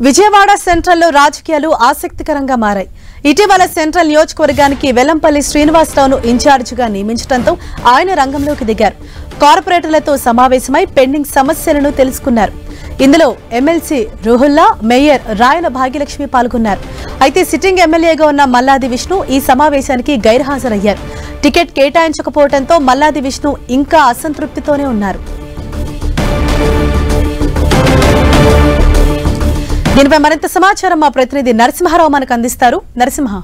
విజయవాడ సెంట్రల్లో రాజకీయాలు ఆసక్తికరంగా మారాయి. ఇటీవల సెంట్రల్ నియోజకవర్గానికి వెల్లంపల్లి శ్రీనివాసరావును ఇన్ఛార్జిగా నియమించడంతో ఆయన రంగంలోకి దిగారు. కార్పొరేటర్లతో సమావేశమై పెండింగ్ సమస్యలను తెలుసుకున్నారు. ఇందులో ఎమ్మెల్సీ రుహుల్లా, మేయర్ రాయల భాగ్యలక్ష్మి పాల్గొన్నారు. అయితే సిట్టింగ్ ఎమ్మెల్యేగా ఉన్న మల్లాది విష్ణు ఈ సమావేశానికి గైర్హాజరయ్యారు. టికెట్ కేటాయించకపోవడంతో మల్లాది విష్ణు ఇంకా అసంతృప్తితోనే ఉన్నారు. దీనిపై మరింత సమాచారం మా ప్రతినిధి నరసింహారావు మనకు అందిస్తారు. నరసింహ,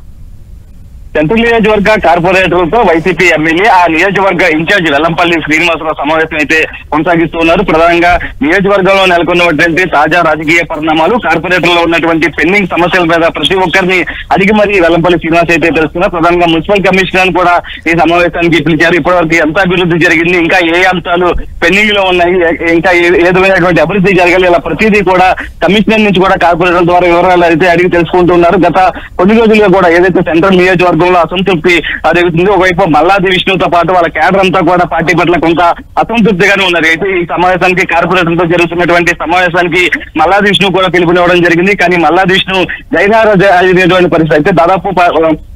సెంట్రల్ నియోజకవర్గ కార్పొరేటర్లతో వైసీపీ ఎమ్మెల్యే ఆ నియోజకవర్గ ఇన్ఛార్జి వెల్లంపల్లి శ్రీనివాసరావు సమావేశం అయితే కొనసాగిస్తున్నారు. ప్రధానంగా నియోజకవర్గంలో నెలకొన్నటువంటి తాజా రాజకీయ పరిణామాలు, కార్పొరేటర్లో ఉన్నటువంటి పెండింగ్ సమస్యల మీద ప్రతి ఒక్కరిని అడిగి మరీ వెల్లంపల్లి శ్రీనివాస్ అయితే తెలుస్తున్నారు. ప్రధానంగా మున్సిపల్ కమిషనర్ కూడా ఈ సమావేశానికి పిలిచారు. ఇప్పటివరకు ఎంత అభివృద్ధి జరిగింది, ఇంకా ఏ అంశాలు పెండింగ్ లో ఉన్నాయి, ఇంకా ఏ విధమైనటువంటి అభివృద్ధి జరగాలి, ఇలా ప్రతిదీ కూడా కమిషనర్ నుంచి కూడా కార్పొరేటర్ ద్వారా వివరాలు అయితే అడిగి తెలుసుకుంటున్నారు. గత కొన్ని రోజులుగా కూడా ఏదైతే సెంట్రల్ నియోజకవర్గం అసంతృప్తి జరుగుతుంది. ఒకవైపు మల్లాది విష్ణుతో పాటు వాళ్ళ కేడర్ అంతా కూడా పార్టీ పట్ల కొంత అసంతృప్తిగానే ఉన్నారు. అయితే ఈ సమావేశానికి కార్పొరేటర్తో జరుగుతున్నటువంటి సమావేశానికి మల్లాది విష్ణు కూడా పిలుపునివ్వడం జరిగింది. కానీ మల్లాది విష్ణు జైనారైనటువంటి పరిస్థితి. అయితే దాదాపు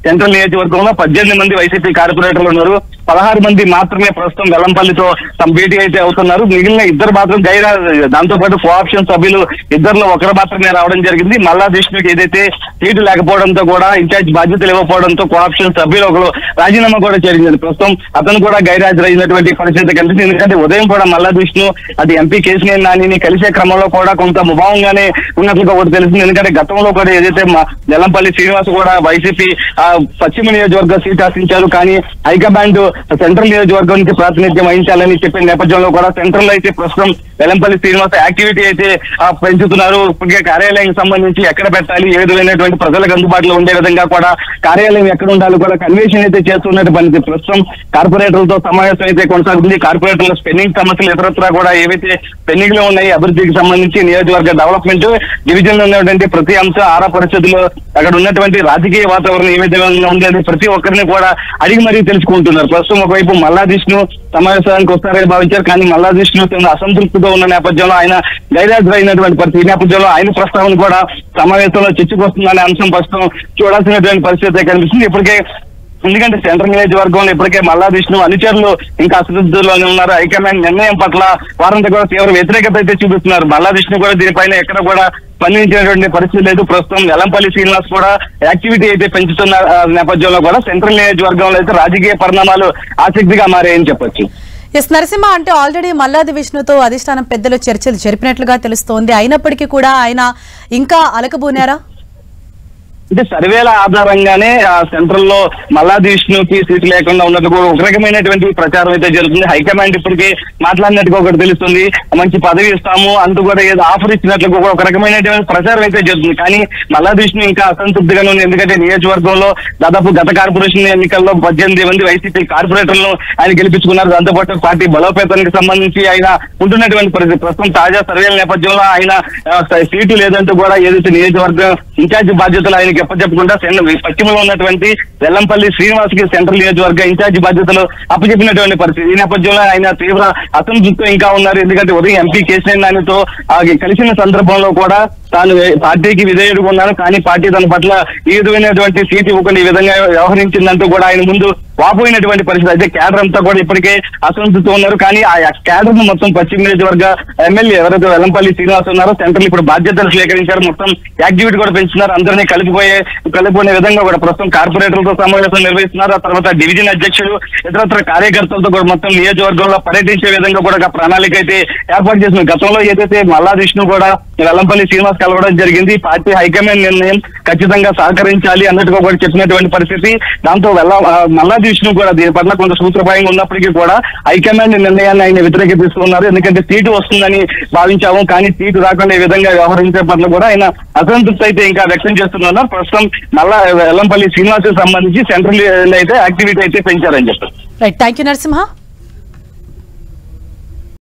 సెంట్రల్ నియోజకవర్గంలో 18 మంది వైసీపీ కార్పొరేటర్లు ఉన్నారు. 16 మంది మాత్రమే ప్రస్తుతం వెల్లంపల్లితో తమ భేటీ అయితే అవుతున్నారు. మిగిలిన ఇద్దరు మాత్రం గైర్హాజరు. దాంతో పాటు కోఆప్షన్ సభ్యులు ఇద్దరిలో ఒకరు మాత్రమే రావడం జరిగింది. మల్లాది విష్ణుకి ఏదైతే సీటు లేకపోవడంతో కూడా ఇన్ఛార్జ్ బాధ్యతలు ఇవ్వకపోవడంతో కోఆప్షన్ సభ్యులు ఒకరు రాజీనామా కూడా జరిగింది. ప్రస్తుతం అతను కూడా గైర్హాజరైనటువంటి పరిస్థితి కనిపిస్తుంది. ఎందుకంటే ఉదయం కూడా మల్లాది విష్ణు అది ఎంపీ కేశినేని నానిని కలిసే క్రమంలో కూడా కొంత ముభావంగానే ఉన్నట్లుగా కూడా తెలిసింది. ఎందుకంటే గతంలో కూడా ఏదైతే వెల్లంపల్లి శ్రీనివాస్ కూడా వైసీపీ పశ్చిమ నియోజకవర్గ సీట్ ఆశించారు. కానీ హైకమాండ్ సెంట్రల్ నియోజకవర్గానికి ప్రాతినిధ్యం వహించాలని చెప్పిన నేపథ్యంలో కూడా సెంట్రల్ అయితే ప్రస్తుతం వెల్లంపల్లి శ్రీనివాస్ యాక్టివిటీ అయితే పెంచుతున్నారు. ఇప్పటికే కార్యాలయానికి సంబంధించి ఎక్కడ పెట్టాలి, ఏ విధమైనటువంటి ప్రజలకు అందుబాటులో ఉండే విధంగా కూడా కార్యాలయం ఎక్కడ ఉండాలి కూడా కన్వెన్షన్ అయితే చేస్తున్నట్టు పని. ప్రస్తుతం కార్పొరేటర్లతో సమావేశం అయితే కొనసాగుతుంది. కార్పొరేటర్ల పెండింగ్ సమస్యలు ఇతరత్రా కూడా ఏవైతే పెండింగ్ లో ఉన్నాయి, అభివృద్ధికి సంబంధించి నియోజకవర్గ డెవలప్మెంట్ డివిజన్ లో ఉన్నటువంటి ప్రతి అంశం, ఆరా పరిస్థితుల్లో అక్కడ ఉన్నటువంటి రాజకీయ వాతావరణం ఏ విధంగా ఉండేది ప్రతి ఒక్కరిని కూడా అడిగి మరీ తెలుసుకుంటున్నారు. ప్రస్తుతం ఒకవైపు మల్లాది విష్ణు సమావేశానికి వస్తారని భావించారు. కానీ మల్లాది విష్ణు అసంతృప్తితో ఉన్న నేపథ్యంలో ఆయన గైర్హాజరైనటువంటి పరిస్థితి. ఈ నేపథ్యంలో ఆయన ప్రస్తావన కూడా సమావేశంలో చర్చకు వస్తుందనే అంశం ప్రస్తుతం చూడాల్సినటువంటి పరిస్థితి కనిపిస్తుంది. ఇప్పటికే ఎందుకంటే సెంట్రల్ నియోజకవర్గంలో ఇప్పటికే మల్లాది విష్ణు అనుచరులు ఇంకా అసంతృప్తిలోనే ఉన్నారు. హైకమాండ్ నిర్ణయం పట్ల వారంతా కూడా తీవ్ర వ్యతిరేకత అయితే చూపిస్తున్నారు. మల్లాది విష్ణు కూడా దీనిపైన ఎక్కడ కూడా స్పందించినటువంటి పరిస్థితి లేదు. ప్రస్తుతం వెల్లంపల్లి శ్రీనివాస్ కూడా యాక్టివిటీ అయితే పెంచుతున్న నేపథ్యంలో కూడా సెంట్రల్ నియోజకవర్గంలో అయితే రాజకీయ పరిణామాలు ఆసక్తిగా మారాయని చెప్పొచ్చు. ఎస్ నరసింహ, అంటే ఆల్రెడీ మల్లాది విష్ణుతో అధిష్టానం పెద్దలు చర్చలు జరిపినట్లుగా తెలుస్తోంది. అయినప్పటికీ కూడా ఆయన ఇంకా అలకబోనారా? అంటే సర్వేల ఆధారంగానే సెంట్రల్ లో మల్లాది విష్ణుకి సీటు లేకుండా ఉన్నట్టు ఒక రకమైనటువంటి ప్రచారం అయితే జరుగుతుంది. హైకమాండ్ ఇప్పటికే మాట్లాడినట్టుగా ఒకటి తెలుస్తుంది. మంచి పదవి ఇస్తాము అంటూ కూడా ఏదో ఆఫర్ ఇచ్చినట్లు కూడా ఒక రకమైనటువంటి ప్రచారం అయితే జరుగుతుంది. కానీ మల్లాది విష్ణు ఇంకా అసంతృప్తిగానే ఉంది. ఎందుకంటే నియోజకవర్గంలో దాదాపు గత కార్పొరేషన్ ఎన్నికల్లో 18 మంది వైసీపీ కార్పొరేటర్లను ఆయన గెలిపించుకున్నారు. దాంతోపాటు పార్టీ బలోపేతానికి సంబంధించి ఆయన ఉంటున్నటువంటి పరిస్థితి. ప్రస్తుతం తాజా సర్వేల నేపథ్యంలో ఆయన సీటు లేదంటూ కూడా ఏదైతే నియోజకవర్గం ఇన్ఛార్జి బాధ్యతలు ఆయన చెప్పకుండా పశ్చిమలో ఉన్నటువంటి వెల్లంపల్లి శ్రీనివాస్ కి సెంట్రల్ నియోజకవర్గ ఇన్ఛార్జి బాధ్యతలు అప్పచెప్పినటువంటి పరిస్థితి. ఈ నేపథ్యంలో ఆయన తీవ్ర అసంతృప్తితో ఇంకా ఉన్నారు. ఎందుకంటే ఉదయం ఎంపీ కేశినేని నానితో కలిసిన సందర్భంలో కూడా తాను పార్టీకి విధేయుడుగా ఉన్నాను, కానీ పార్టీ తన పట్ల ఈ విధమైనటువంటి సీటు ఇవ్వకుండా ఈ విధంగా వ్యవహరించిందంటూ కూడా ఆయన ముందు వాపోయినటువంటి పరిస్థితి. అయితే కేడర్ అంతా కూడా ఇప్పటికే అసంతృప్తితో ఉన్నారు. కానీ ఆ కేడర్ ను మొత్తం పశ్చిమ నియోజకవర్గ ఎమ్మెల్యే ఎవరైతే వెల్లంపల్లి శ్రీనివాస్ ఉన్నారో సెంట్రల్ ఇప్పుడు బాధ్యతలు స్వీకరించారు. మొత్తం యాక్టివిటీ కూడా పెంచుతున్నారు. అందరినీ కలిపిపోయే విధంగా కూడా ప్రస్తుతం కార్పొరేటర్లతో సమావేశం నిర్వహిస్తున్నారు. ఆ తర్వాత డివిజన్ అధ్యక్షులు ఇతరత్ర కార్యకర్తలతో కూడా మొత్తం నియోజకవర్గంలో పర్యటించే విధంగా కూడా ప్రణాళిక అయితే ఏర్పాటు చేసింది. గతంలో ఏదైతే మల్లాది విష్ణు కూడా వెల్లంపల్లి శ్రీనివాస్ కలవడం జరిగింది. పార్టీ హైకమాండ్ నిర్ణయం ఖచ్చితంగా సహకరించాలి అన్నట్టుగా కూడా చెప్పినటువంటి పరిస్థితి. దాంతో మల్లాది విష్ణు కూడా దీని పట్ల కొంత సూత్రప్రాయంగా ఉన్నప్పటికీ కూడా హైకమాండ్ నిర్ణయాన్ని ఆయన వ్యతిరేకిస్తున్నారు. ఎందుకంటే సీటు వస్తుందని భావించాము, కానీ సీటు రాకుండా ఈ విధంగా వ్యవహరించే పట్ల కూడా ఆయన అసంతృప్తి అయితే ఇంకా వ్యక్తం చేస్తున్నారు. ప్రస్తుతం వెల్లంపల్లి శ్రీనివాస్ కి సంబంధించి సెంట్రల్ అయితే యాక్టివిటీ అయితే పెంచారని చెప్పారు. Right, thank you Narasimha.